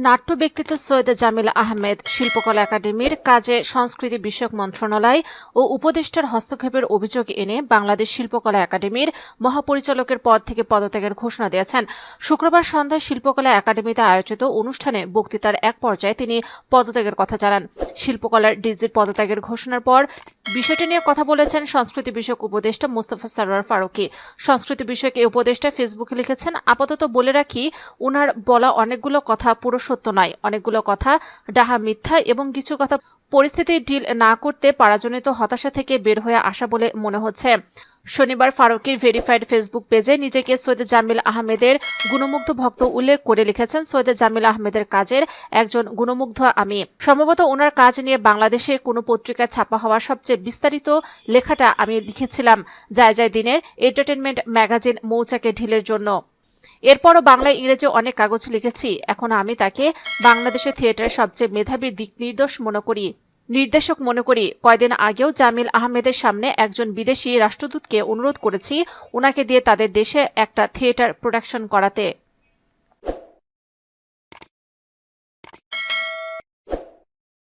নাট্য ব্যক্তিত্ব সৈয়দ জামিল আহমেদ শিল্পকলা একাডেমির কাজে সংস্কৃতি বিষয়ক মন্ত্রণালয় ও উপদেষ্টার হস্তক্ষেপের অভিযোগ এনে বাংলাদেশ শিল্পকলা একাডেমির মহাপরিচালকের পদ থেকে পদত্যাগের ঘোষণা দিয়েছেন। শুক্রবার সন্ধ্যায় শিল্পকলা একাডেমিতে আয়োজিত অনুষ্ঠানে বক্তৃতার এক পর্যায়ে তিনি পদত্যাগের কথা জানান। শিল্পকলার ডিজির পদত্যাগের ঘোষণার পর বিষয়টি নিয়ে কথা বলেছেন সংস্কৃতি বিষয়ক উপদেষ্টা মোস্তফা সরওয়ার ফারুকী। সংস্কৃতি বিষয়ক এই উপদেষ্টা ফেসবুকে লিখেছেন, আপাতত বলে রাখি, উনার বলা অনেকগুলো কথা পুরো সত্য নয়, অনেকগুলো কথা ডাহা মিথ্যা এবং কিছু কথা পরিস্থিতির ডিল না করতে পারাজনিত হতাশা থেকে বের হয়ে আসা বলে মনে হচ্ছে। শনিবার ফারুকীর ভেরিফাইড ফেসবুক পেজে নিজেকে সৈয়দ জামিল আহমেদের গুণমুগ্ধ ভক্ত উল্লেখ করে লিখেছেন, সৈয়দ জামিল আহমেদের কাজের একজন গুণমুগ্ধ আমি। সম্ভবত ওনার কাজ নিয়ে বাংলাদেশে কোনো পত্রিকায় ছাপা হওয়া সবচেয়ে বিস্তারিত লেখাটা আমি লিখেছিলাম যায় যায় দিনের এন্টারটেনমেন্ট ম্যাগাজিন মৌচাকে ঢিলের জন্য। এরপরও বাংলা ইংরেজি অনেক কাগজ লিখেছি। এখন আমি তাকে বাংলাদেশের থিয়েটারের সবচেয়ে মেধাবী দিক নির্দেশক মনে করি। কয়দিন আগেও জামিল আহমেদের সামনে একজন বিদেশি রাষ্ট্রদূতকে অনুরোধ করেছি ওনাকে দিয়ে তাদের দেশে একটা থিয়েটার প্রোডাকশন করাতে।